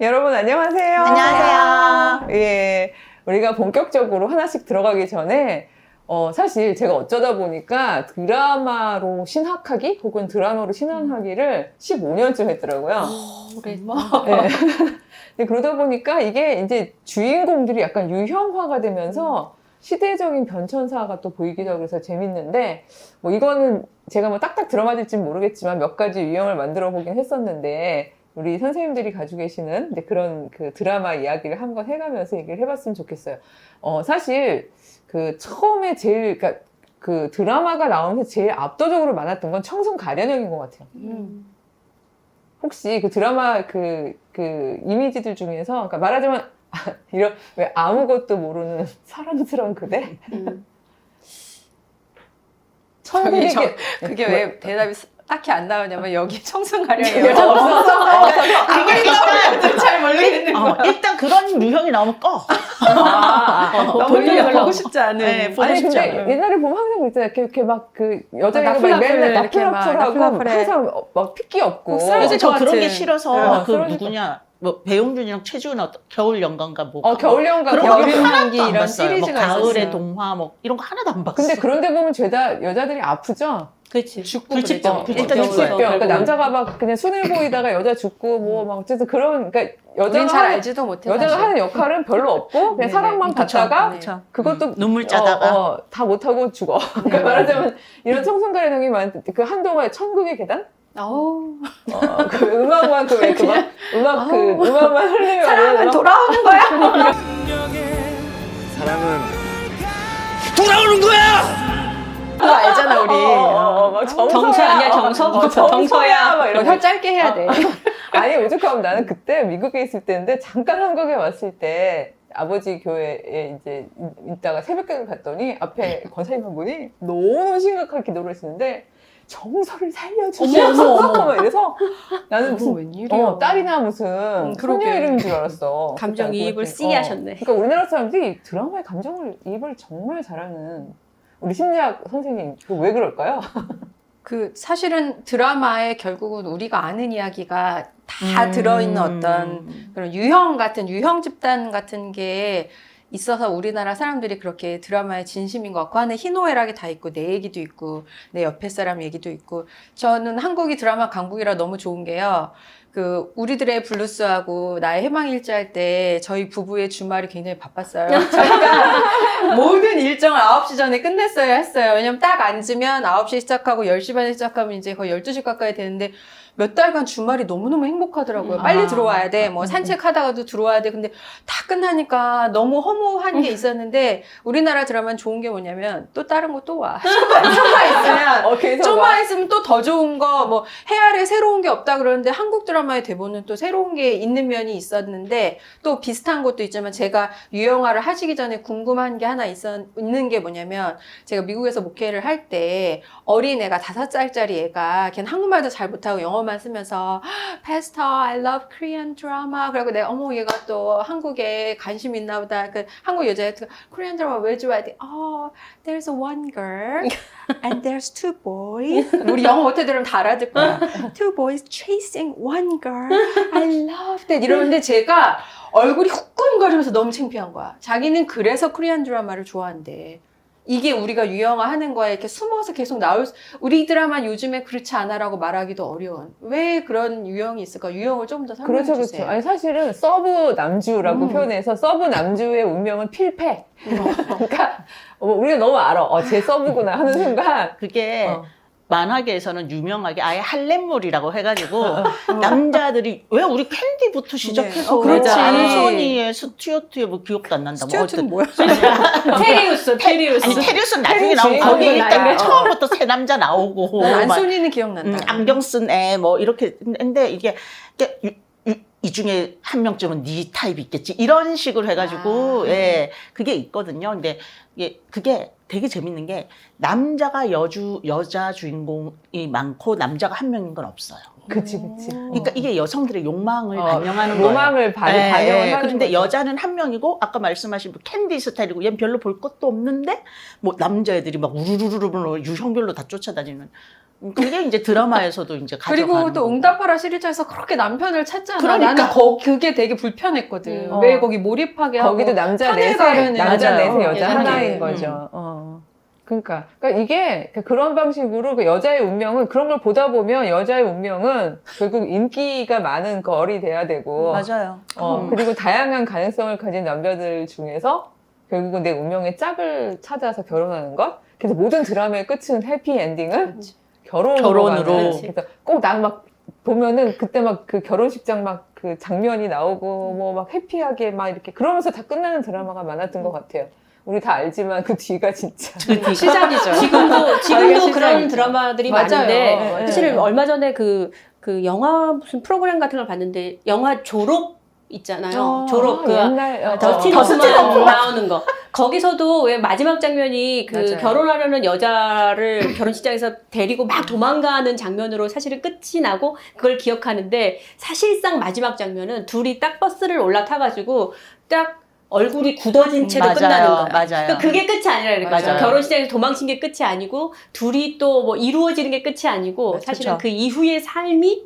여러분 안녕하세요. 안녕하세요. 예, 우리가 본격적으로 하나씩 들어가기 전에 사실 제가 어쩌다 보니까 드라마로 신학하기 혹은 드라마로 신앙하기를 15년쯤 했더라고요. 네. 근데 그러다 보니까 이게 이제 주인공들이 약간 유형화가 되면서 시대적인 변천사가 또 보이기도 하고 그래서 재밌는데 뭐 이거는 제가 뭐 딱딱 들어맞을지는 모르겠지만 몇 가지 유형을 만들어 보긴 했었는데 우리 선생님들이 가지고 계시는 이제 그런 그 드라마 이야기를 한번 해가면서 얘기를 해봤으면 좋겠어요. 사실 그 처음에 제일 그러니까 그 드라마가 나오면서 제일 압도적으로 많았던 건 청순 가련형인 것 같아요. 혹시 그 드라마 그 이미지들 중에서 그러니까 말하자면 이런 왜 아무것도 모르는 사랑스러운 그대? 그게 왜 대답이 딱히 안 나오냐면 여기 청순 가령이 여자 여자가 없어서 그게 잘 모르겠는 거야. 일단 그런 유형이 나오면 꺼. 너무 보고 싶지 않은. 네, 보고 아니 싶지 근데 않아요. 옛날에 보면 항상 그랬잖아요. 이렇게 막 그 여자애가 막 나풀나풀 맨날 이렇게 막 나풀나풀하고 나풀나풀해. 항상 막 핏기 없고. 그래서 저 그런 게 같은. 싫어서 그 쓰러질 누구냐 뭐 배용준이랑 최지훈 겨울 연가인가 뭐 겨울연가 그런 겨울 거 하나도 연기 안 이런 봤어요. 뭐 시리즈가 가을의 있었어요. 동화 뭐 이런 거 하나도 안 봤어. 근데 그런데 보면 죄다 여자들이 아프죠? 그렇지. 죽고 불치병. 그랬죠. 일단 죽어요. 죽병. 그러니까 남자가 막 그냥 순해 보이다가 여자 죽고 뭐 막 어쨌든 그런 그러니까 우린 잘 알지도 못해. 여자가 사실. 하는 역할은 별로 없고 그냥 네네. 사랑만 그쵸. 받다가 네. 그쵸. 그것도 눈물 짜다가 다 못하고 죽어. 그러니까 말하자면 이런 청순가련형이 많은 그 한동안 천국의 계단? 어우, 그 음악만 음악만 흘리면 사랑은 돌아오는 거야. 사랑은 돌아오는 거야! 그거 알잖아 우리. 막 정서 아니야, 정서? 정서야 막 이런 혀 짧게 해야 돼. 아니 오죽하면 나는 그때 미국에 있을 때인데 잠깐 한국에 왔을 때 아버지 교회에 이제 있다가 새벽기도를 갔더니 앞에 권사님 한 분이 너무 심각하게 기도를 했었는데 정서를 살려주셔서 막 이래서 나는 무슨 웬일이야. 딸이나 무슨 소녀 그러게. 이름인 줄 알았어. 감정이입을 그때. 세게 하셨네. 그러니까 우리나라 사람들이 드라마에 감정이입을 정말 잘하는 우리 심리학 선생님 왜 그럴까요? 그 사실은 드라마에 결국은 우리가 아는 이야기가 다 들어있는 어떤 그런 유형 집단 같은 게 있어서 우리나라 사람들이 그렇게 드라마에 진심인 것 같고 하는 희노애락이 다 있고 내 얘기도 있고 내 옆에 사람 얘기도 있고 저는 한국이 드라마 강국이라 너무 좋은 게요. 그 우리들의 블루스하고 나의 해방일지 할 때 저희 부부의 주말이 굉장히 바빴어요. 저희가 모든 일정을 9시 전에 끝냈어야 했어요. 왜냐면 딱 앉으면 9시 시작하고 10시 반에 시작하면 이제 거의 12시 가까이 되는데 몇 달간 주말이 너무너무 행복하더라고요. 빨리 들어와야 돼. 뭐 산책하다가도 들어와야 돼. 근데 다 끝나니까 너무 허무한 게 있었는데 우리나라 드라마는 좋은 게 뭐냐면 또 다른 거 또 와. 좀만 있으면 또 더 좋은 거 뭐 해아래 새로운 게 없다 그러는데 한국 드라마의 대본은 또 새로운 게 있는 면이 있었는데 또 비슷한 것도 있지만 제가 유영화를 하시기 전에 궁금한 게 하나 있는 게 뭐냐면 제가 미국에서 목회를 할 때 어린애가 5살짜리 애가 걔는 한국말도 잘 못하고 영어만 쓰면서 Pastor, I love Korean drama. 그리고 내가 어머 얘가 또 한국에 관심 있나 보다. 그 한국 여자애가 Korean drama 왜 좋아해? There's one girl and there's two boys. 우리 영어 못해 들으면 다 알아듣을 거야. Two boys chasing one girl. I love that. 이러는데 제가 얼굴이 후끈거리면서 너무 창피한 거야. 자기는 그래서 코리안 드라마를 좋아한대. 이게 우리가 유형화 하는 거에 이렇게 숨어서 계속 우리 드라마 요즘에 그렇지 않아라고 말하기도 어려운. 왜 그런 유형이 있을까? 유형을 좀 더 설명해 그렇죠, 주세요. 그렇죠. 아니, 사실은 서브 남주라고 표현해서 서브 남주의 운명은 필패. 그러니까, 우리가 너무 알아. 쟤 서브구나 하는 순간. 그게 만화계에서는 유명하게 아예 할렘물이라고 해가지고 남자들이 왜 우리 캔디부터 시작해서 그렇지. 안소니의 스튜어트의 뭐 기억도 안 난다. 스튜어트는 뭐야? 테리우스. 아니 테리우스는 나중에 나오고 주인공이 거기 일단 나이가. 처음부터 새 남자 나오고 막, 안소니는 기억난다. 안경 쓴 애 뭐 이렇게 했는데 이게 이 중에 한 명쯤은 네 타입이 있겠지 이런 식으로 해가지고 예 그게 있거든요. 근데 그게 되게 재밌는 게 남자가 여자 주인공이 많고 남자가 한 명인 건 없어요. 그치. 그러니까 이게 여성들의 욕망을 반영하는 거예요. 로망을 반영을 하는 그런데 거죠. 여자는 한 명이고 아까 말씀하신 뭐 캔디 스타일이고 얘는 별로 볼 것도 없는데 뭐 남자애들이 막 우르르르르 유형별로 다 쫓아다니는 그게 이제 드라마에서도 이제 가져가는 그리고 또 거고. 응답하라 시리즈에서 그렇게 남편을 찾잖아. 그러니까. 나는 그게 되게 불편했거든. 어. 왜 거기 몰입하게 하고 거기도 남자 편을 넷에 가르는 남자 맞아요. 넷에 여자 예전에. 하나인 거죠. 그러니까 이게 그런 방식으로 그 여자의 운명은 그런 걸 보다 보면 여자의 운명은 결국 인기가 많은 걸이 돼야 되고 맞아요. 그리고 다양한 가능성을 가진 남자들 중에서 결국은 내 운명의 짝을 찾아서 결혼하는 것. 그래서 모든 드라마의 끝은 해피 엔딩은 결혼으로. 결혼으로. 가는. 그래서 꼭 난 막 보면은 그때 막 그 결혼식장 막 그 장면이 나오고 뭐 막 해피하게 막 이렇게 그러면서 다 끝나는 드라마가 많았던 것 같아요. 우리 다 알지만 그 뒤가 진짜 시작이죠. 지금도 시작이죠. 그런 드라마들이 맞아요. 많은데 네, 사실 네. 얼마 전에 그 영화 무슨 프로그램 같은 걸 봤는데 영화 졸업 있잖아요. 졸업 그 옛날 더스틴 호프만 나오는 거. 거기서도 왜 마지막 장면이 그 맞아요. 결혼하려는 여자를 결혼식장에서 데리고 막 도망가는 장면으로 사실은 끝이 나고 그걸 기억하는데 사실상 마지막 장면은 둘이 딱 버스를 올라타가지고 딱 얼굴이 굳어진 채로 맞아요. 끝나는 거야. 맞아요. 그러니까 그게 끝이 아니라 그러니까 맞아요. 결혼식장에서 도망친 게 끝이 아니고 둘이 또 뭐 이루어지는 게 끝이 아니고 사실은 그쵸. 그 이후의 삶이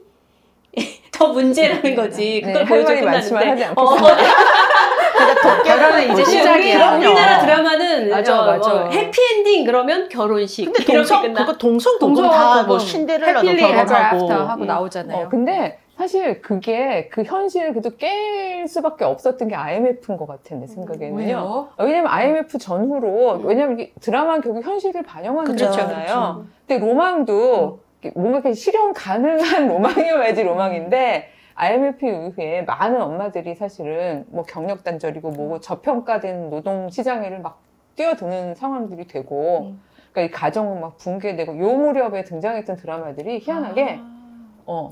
더 문제라는 거지. 그걸 할 보여줘 말이 많지만 하지 끝났는데. 않겠습니다. 결혼은 이제 시작이야. 우리나라 드라마는 맞아, 맞아. 뭐 해피엔딩 그러면 결혼식 근데 이렇게 동성 끝나. 그거 동성국은 동성 다뭐 그건 신데렐라도 해피리 에버 결혼하고 애프터 하고 나오잖아요. 근데 사실 그게 그 현실을 그래도 깰 수밖에 없었던 게 IMF인 것 같아, 내 생각에는요. 왜요? 왜냐면 IMF 전후로, 왜냐면 이게 드라마는 결국 현실을 반영하는 그쵸, 거잖아요. 근데 로망도 뭔가 이렇게 실현 가능한 로망이어야지 로망인데, IMF 이후에 많은 엄마들이 사실은 뭐 경력 단절이고 뭐고 저평가된 노동 시장에를 막 뛰어드는 상황들이 되고, 그러니까 이 가정은 막 붕괴되고, 요 무렵에 등장했던 드라마들이 희한하게,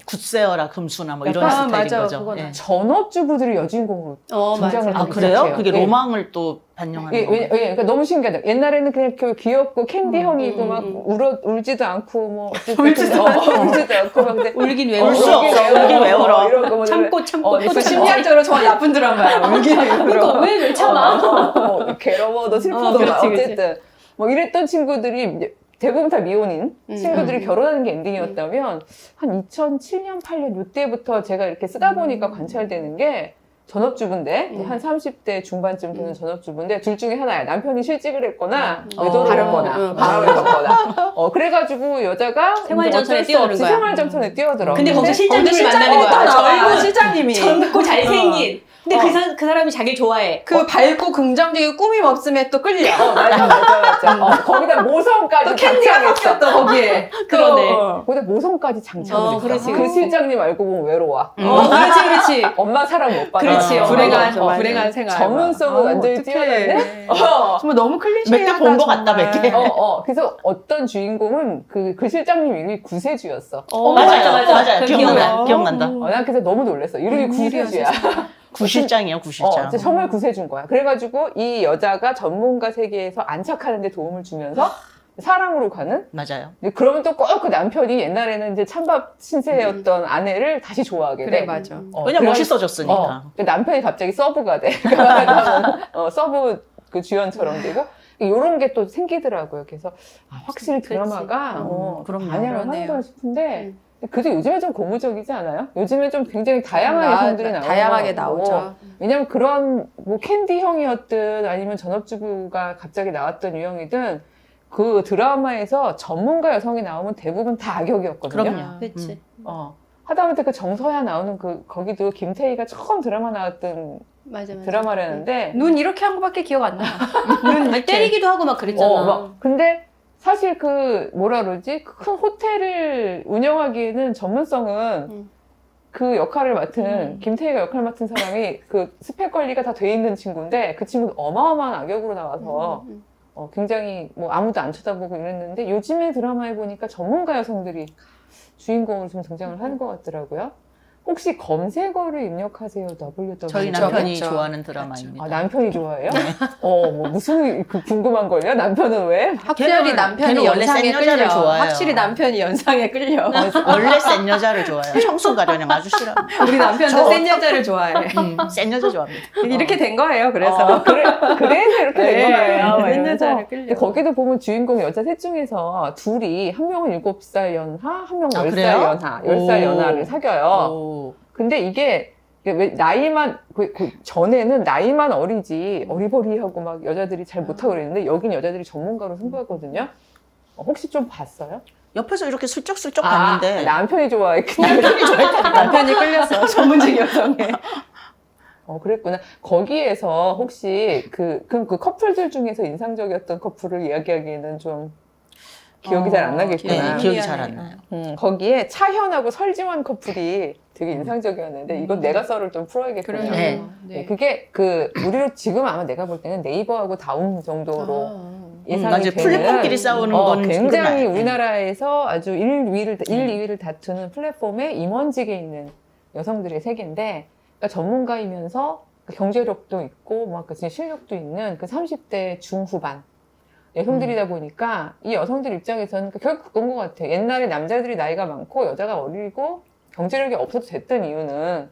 굿세어라 금수나 뭐 이런 약간 스타일인 맞아, 거죠. 그건 예. 전업주부들이 여주인공으로 등장을 맞아. 아 하기 그래요? 시작해요. 그게 예. 로망을 또 반영하는 거. 그러니까 너무 신기하다. 옛날에는 그냥 귀엽고 캔디 형이고 막 울지도 않고 뭐 울지도 않고 막 근데 울긴 왜 울 수 울어? 없어. 울긴 왜 울어? 이런 거 뭐 참고 또 그 참고. 심리학적으로 정말 나쁜 드라마야. 그러니까 왜 참아? 괴로워도 슬퍼도 그렇지, 막 그렇지. 어쨌든 뭐 이랬던 친구들이 이제 대부분 다 미혼인 친구들이 결혼하는 게 엔딩이었다면 한 2007년, 8년 이때부터 제가 이렇게 쓰다 보니까 관찰되는 게 전업주부인데 한 30대 중반쯤 되는 전업주부인데 둘 중에 하나야. 남편이 실직을 했거나 외도를 다른 했거나 거. 바람을 폈거나 그래가지고 여자가 생활전선에 어쩔 수 뛰어드는 없이 거야. 생활전선에 뛰어들어. 근데 거기서 거기 실장님을 만나는 거야. 나와요. 시장님이. 젊고 잘생긴. 근데 그 사람이 자기를 좋아해. 그 밝고 긍정적이고 꾸밈 없음에 또 끌려. 맞아. 거기다 모성까지 또 캔디가 장착했어. 섞였어 거기에. 그러네. 거기다 모성까지 장착을 했어. 그렇지, 그 그렇지. 실장님 알고 보면 외로워. 그렇지. 엄마 사랑 못 받아. 그렇지. 불행한 생활. 전문성은 완전히 뛰어난데. 정말 너무 클리셰하다. 몇 개 본 것 같다, 정말. 몇 개. 그래서 어떤 주인공은 그 실장님 이름이 구세주였어. 맞아. 기억난다. 난 그래서 너무 놀랐어. 이름이 구세주야. 구실장이에요, 구실장. 진짜 정말 구세주인 거야. 그래가지고 이 여자가 전문가 세계에서 안착하는 데 도움을 주면서 사랑으로 가는? 맞아요. 그러면 또 꼭 그 남편이 옛날에는 이제 찬밥 신세였던 아내를 다시 좋아하게 돼. 그래 맞아. 왜냐면 그래- 멋있어졌으니까. 그 남편이 갑자기 서브가 돼. 서브 그 주연처럼 되고. 이런 게 또 생기더라고요. 그래서 확실히 드라마가 그럼요. 반영을 하는 그러네요. 걸 싶은데 그래도 요즘에 좀 고무적이지 않아요? 요즘에 좀 굉장히 다양한 여성들이 나오고 다양하게 나오죠. 왜냐면 그런 뭐 캔디 형이었든 아니면 전업주부가 갑자기 나왔던 유형이든 그 드라마에서 전문가 여성이 나오면 대부분 다 악역이었거든요. 그럼요. 그렇지. 하다못해 그 정서야 나오는 거기도 김태희가 처음 드라마 나왔던 맞아. 드라마라는데 눈 이렇게 한 거밖에 기억 안 나. 눈 이렇게. 때리기도 하고 막 그랬잖아. 근데 사실 그 뭐라 그러지? 큰 호텔을 운영하기에는 전문성은 그 역할을 맡은 김태희가 역할 맡은 사람이 그 스펙 관리가 다 돼 있는 친구인데 그 친구는 어마어마한 악역으로 나와서 굉장히 뭐 아무도 안 쳐다보고 이랬는데 요즘에 드라마에 보니까 전문가 여성들이 주인공으로 좀 등장을 하는 것 같더라고요. 혹시 검색어를 입력하세요? www. 저희 남편이 그렇죠. 좋아하는 드라마입니다. 아, 남편이 좋아해요? 뭐 무슨 궁금한 걸요? 남편은 왜? 확실히 남편이 걔는 원래 연상에 센 여자를 끌려. 좋아해요. 확실히 남편이 연상에 끌려. 원래 센 여자를 좋아해요. 청순가련형 아주 싫어. 우리 남편도 센 여자를 좋아해. 센 여자 좋아합니다. 이렇게 된 거예요. 그래서 그래서 이렇게 된 거예요. 막 센 이러면서. 여자를 끌려. 근데 거기도 보면 주인공 여자 셋 중에서 둘이 한 명은 7살 연하, 한 명은 10살 그래요? 연하, 10살 오. 연하를 사귀어요. 오. 근데 이게 왜 나이만 그 전에는 나이만 어리지 어리버리하고 막 여자들이 잘 못하고 그랬는데 여긴 여자들이 전문가로 승부하거든요. 혹시 좀 봤어요? 옆에서 이렇게 슬쩍슬쩍 봤는데 남편이 좋아했기 남편이 끌렸어. 전문직 여성에. 그랬구나. 거기에서 혹시 그 커플들 중에서 인상적이었던 커플을 이야기하기에는 좀 기억이 잘 안 나겠구나. 네, 기억이 잘 안 나요. 거기에 차현하고 설지원 커플이 되게 인상적이었는데 이건 내가 썰을 좀 풀어야겠군요. 그래요. 네. 네, 그게 우리로 지금 아마 내가 볼 때는 네이버하고 다음 정도로 예상이 맞아요. 되는 플랫폼끼리 싸우는 건 굉장히 정말, 우리나라에서 아주 1, 2위를 다투는 플랫폼에 임원직에 있는 여성들의 세계인데 그러니까 전문가이면서 경제력도 있고 막 진짜 실력도 있는 그 30대 중후반 여성들이다 보니까 이 여성들 입장에서는 결국 그건 것 같아요. 옛날에 남자들이 나이가 많고 여자가 어리고 경제력이 없어도 됐던 이유는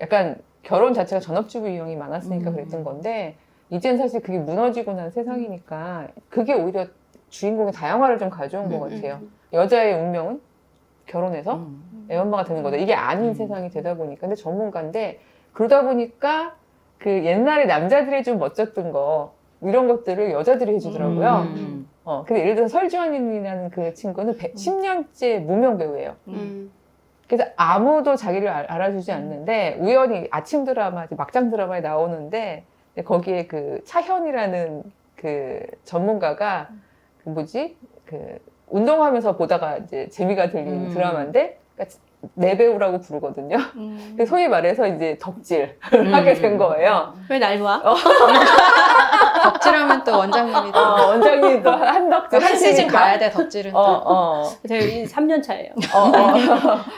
약간 결혼 자체가 전업주부 유형이 많았으니까 그랬던 건데 이젠 사실 그게 무너지고 난 세상이니까 그게 오히려 주인공의 다양화를 좀 가져온 것 같아요. 여자의 운명은 결혼해서 애엄마가 되는 거다. 이게 아닌 세상이 되다 보니까. 근데 전문가인데 그러다 보니까 그 옛날에 남자들이 좀 멋졌던 거 이런 것들을 여자들이 해주더라고요. 근데 예를 들어서 설주환이라는 그 친구는 10년째 무명 배우예요. 그래서 아무도 자기를 알아주지 않는데 우연히 아침 드라마, 막장 드라마에 나오는데 거기에 그 차현이라는 그 전문가가 그 운동하면서 보다가 이제 재미가 들린 드라마인데 그러니까 내 배우라고 부르거든요. 그래서 소위 말해서 이제 덕질을 하게 된 거예요. 왜 날 봐? 덕질하면 또 원장님이 또 원장님도 한덕질 한 시즌 하시니까. 가야 돼 덕질은 또. 제가 3년 차예요.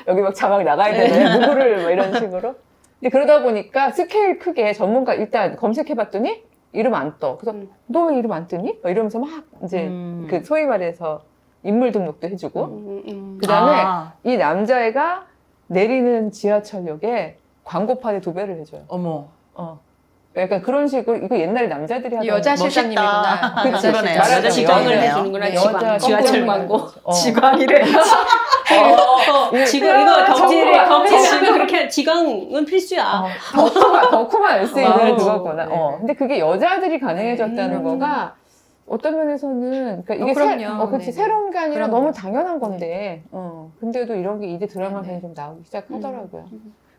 여기 막 자막 나가야 되네. 누구를 뭐 이런 식으로. 근데 그러다 보니까 스케일 크게 전문가 일단 검색해봤더니 이름 안 떠. 그래서 너 왜 이름 안 뜨니? 막 이러면서 막 이제 그 소위 말해서 인물 등록도 해주고. 그다음에 이 남자애가 내리는 지하철역에 광고판에 도배를 해줘요. 어머. 약간 그런 식으로 이거 옛날에 남자들이 하던 여자 멋있다. 실장님이구나. 그치, 그러네. 잘하잖아요. 여자 지광을 실장이네요. 해주는구나. 네, 지광. 여자 지하철 깜짝 광고. 놀랐어. 지광이래. 지광 이거 덕질에 정말 덕질하면 그렇게 지광은 필수야. 덕후만 알 수 있는 맞아. 그거구나. 네. 근데 그게 여자들이 가능해졌다는 거가 어떤 면에서는 그러니까 이게 그럼요. 그렇지 네. 새로운 게 아니라 그럼요. 너무 당연한 건데 근데도 이런 게 이제 드라마에 좀 나오기 시작하더라고요.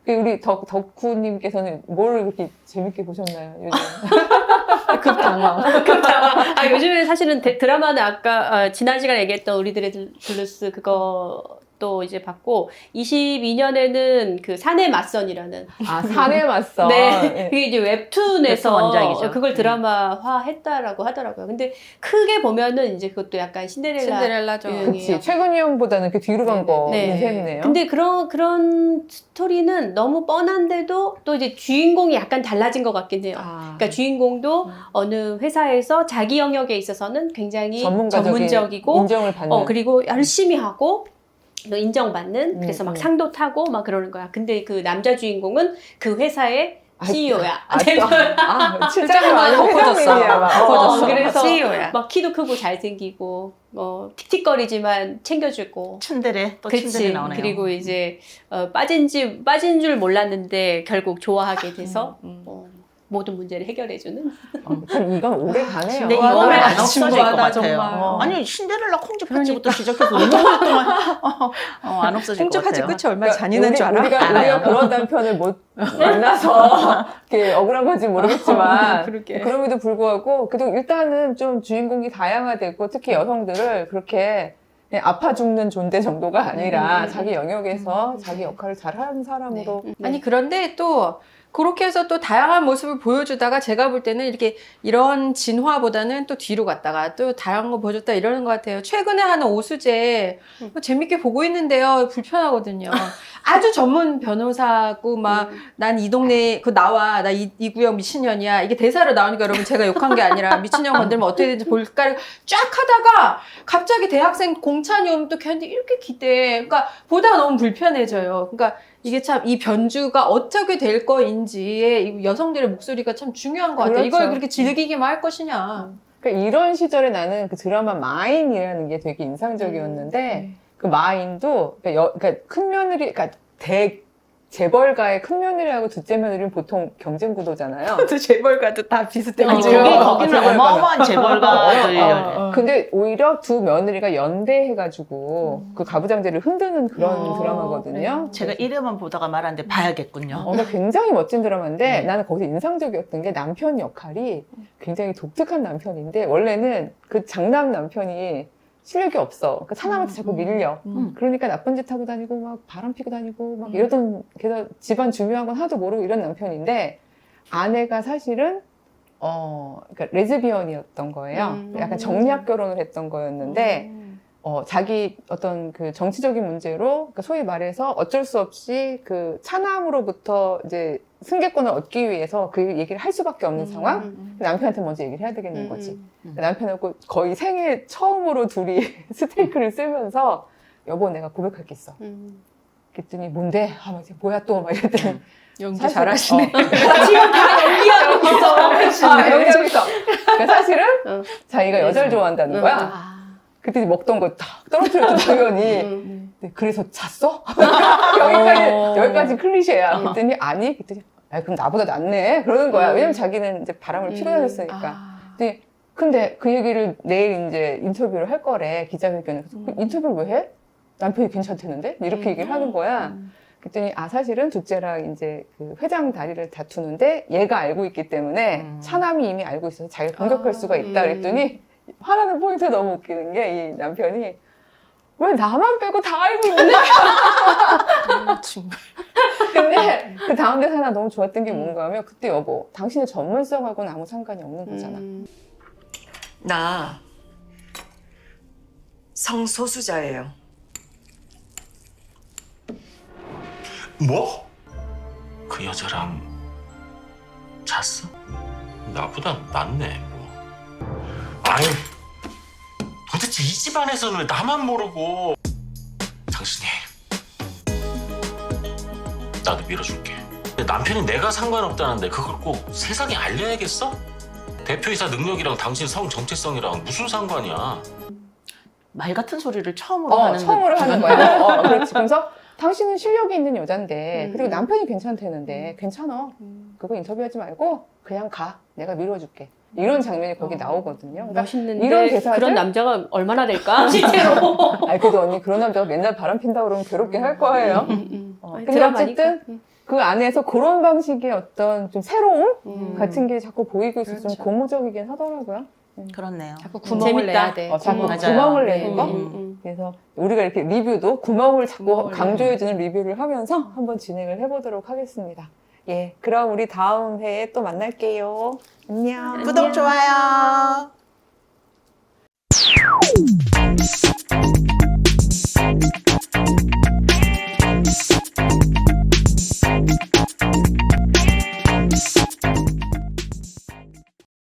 우리 덕후님께서는 뭘 그렇게 재밌게 보셨나요? 요즘? 급당황. 요즘에 사실은 드라마는 아까 지난 시간에 얘기했던 우리들의 블루스 그것도 이제 봤고 22년에는 그 사내 맞선이라는 산에 맞서. 네, 그게 이제 웹툰에서 웹툰 원작이죠. 그걸 드라마화 했다라고 하더라고요. 근데 크게 보면은 이제 그것도 약간 신데렐라죠. 그치. 최근 유형보다는 그 뒤로 간 거 네. 셈이네요. 근데 그런 스토리는 너무 뻔한데도 또 이제 주인공이 약간 달라진 것 같긴 해요. 그러니까 주인공도 어느 회사에서 자기 영역에 있어서는 굉장히 전문적이고 인정을 받는. 그리고 열심히 하고 또 인정받는 그래서 막 상도 타고 막 그러는 거야. 근데 그 남자 주인공은 그 회사의 CEO야. 실장만 덮어졌어. 그래서 CEO야. 막 키도 크고 잘생기고 틱틱거리지만 챙겨주고. 춘대래 또 그치. 춘대래 나오네요. 그리고 이제 빠진 줄 몰랐는데 결국 좋아하게 돼서 모든 문제를 해결해주는. 참 이건 오래 가네요. 근데 이거는 안 없어질 것 진부하다, 같아요. 정말. 아니 신데렐라 콩쥐 파츠부터 시작해서 너무 오랫동안 안 없어질 것 콩쪽까지 같아요. 끝이 얼마나 잔인한 줄 알아? 우리가 그런 남편을 못 만나서 이렇게 억울한 건지 모르겠지만 그러게. 그럼에도 불구하고 그래도 일단은 좀 주인공이 다양화되고 특히 여성들을 그렇게 그냥 아파 죽는 존재 정도가 아니라 자기 영역에서 자기 역할을 잘하는 사람으로 아니 그런데 또 그렇게 해서 또 다양한 모습을 보여주다가 제가 볼 때는 이렇게 이런 진화보다는 또 뒤로 갔다가 또 다양한 거 보여줬다 이러는 것 같아요. 최근에 하는 오수재 재밌게 보고 있는데요. 불편하거든요. 아주 전문 변호사고 막 난 이 동네 그 나와 나 이 구역 미친년이야 이게 대사로 나오니까 여러분 제가 욕한 게 아니라 미친년 건들면 어떻게 되는지 볼까 쫙 하다가 갑자기 대학생 공찬이 오면 또 걔한테 이렇게 기대. 그러니까 보다가 너무 불편해져요. 그러니까 이게 참 이 변주가 어떻게 될 거인지에 이 여성들의 목소리가 참 중요한 것 같아요. 그렇죠. 이걸 그렇게 즐기기만 할 것이냐. 그러니까 이런 시절에 나는 그 드라마 마인이라는 게 되게 인상적이었는데 그 마인도 그러니까 큰 며느리, 그러니까 재벌가의 큰 며느리하고 둘째 며느리는 보통 경쟁 구도잖아요. 또 재벌가도 다 비슷해. 아니, 그죠? 거기는 재벌가는. 어마어마한 재벌가들. 근데 오히려 두 며느리가 연대해가지고 그 가부장제를 흔드는 그런 드라마거든요. 제가 이름은 보다가 말았는데 봐야겠군요. 그러니까 굉장히 멋진 드라마인데 나는 거기서 인상적이었던 게 남편 역할이 굉장히 독특한 남편인데 원래는 그 장남 남편이 실력이 없어. 그러니까 사남한테 자꾸 밀려. 그러니까 나쁜 짓 하고 다니고 막 바람 피고 다니고 막 이러던 게다가 집안 중요한 건 하나도 모르고 이런 남편인데 아내가 사실은 그러니까 레즈비언이었던 거예요. 약간 정략 결혼을 했던 거였는데 자기 어떤 그 정치적인 문제로 그러니까 소위 말해서 어쩔 수 없이 그 차남으로부터 이제 승계권을 얻기 위해서 그 얘기를 할 수밖에 없는 상황. 남편한테 먼저 얘기를 해야 되겠는 거지. 남편하고 거의 생애 처음으로 둘이 스테이크를 쓰면서 여보 내가 고백할 게 있어. 그랬더니 뭔데? 막 이제 뭐야 또 막 이랬더니 연기 사실- 잘하시네. 지금 다 연기하고 있어. 연기하고 있어. 그러니까 사실은 어. 자기가 여자를 좋아한다는 거야. 그때 먹던 거 탁 떨어뜨렸죠 당연히. 네, 그래서 잤어? 여기까지 클리셰야. 그랬더니 아니. 그랬더니 그럼 나보다 낫네. 그러는 거야. 왜냐면 자기는 이제 바람을 피고 다녔으니까. 근데 그 얘기를 내일 이제 인터뷰를 할 거래. 기자회견에. 그래서 그 인터뷰를 왜 해? 남편이 괜찮다는데? 이렇게 얘기를 하는 거야. 그랬더니 사실은 둘째랑 이제 그 회장 다리를 다투는데 얘가 알고 있기 때문에 차남이 이미 알고 있어서 자기가 공격할 수가 있다. 그랬더니 화나는 포인트가 너무 웃기는 게 이 남편이 왜 나만 빼고 다 알고 있는 거야? 정말. 근데 그 다음 대사 하나 너무 좋았던 게 뭔가 하면 그때 여보 당신의 전문성하고는 아무 상관이 없는 거잖아. 나 성소수자예요. 뭐? 그 여자랑 잤어? 나보다 낫네 뭐. 아니 도대체 이 집안에서는 왜 나만 모르고. 당신이 나도 밀어줄게. 남편이 내가 상관없다는데 그걸 꼭 세상에 알려야겠어? 대표이사 능력이랑 당신 성 정체성이랑 무슨 상관이야? 말 같은 소리를 처음으로 하는 처음으로 하는 거야. 그렇지. 그래서 당신은 실력이 있는 여잔데 그리고 남편이 괜찮다는데 괜찮아. 그거 인터뷰하지 말고 그냥 가. 내가 밀어줄게. 이런 장면이 거기 나오거든요. 그러니까 멋있는데 이런 대사들 그런 남자가 얼마나 될까? 실제로. 아니 그래도 언니 그런 남자가 맨날 바람 핀다 그러면 괴롭게 할 거예요. 아니, 근데 드라마니까. 어쨌든 그 안에서 그런 방식의 어떤 좀 새로움 같은 게 자꾸 보이고 있어서 그렇죠. 좀 고무적이긴 하더라고요. 그렇네요. 자꾸 구멍을 재밌다. 내야 돼. 자꾸 맞아요. 구멍을 내는 거. 음. 그래서 우리가 이렇게 리뷰도 구멍을 자꾸 구멍을 강조해주는 리뷰를 하면서 한번 진행을 해보도록 하겠습니다. 예, 그럼 우리 다음 회에 또 만날게요. 안녕. 구독, 좋아요.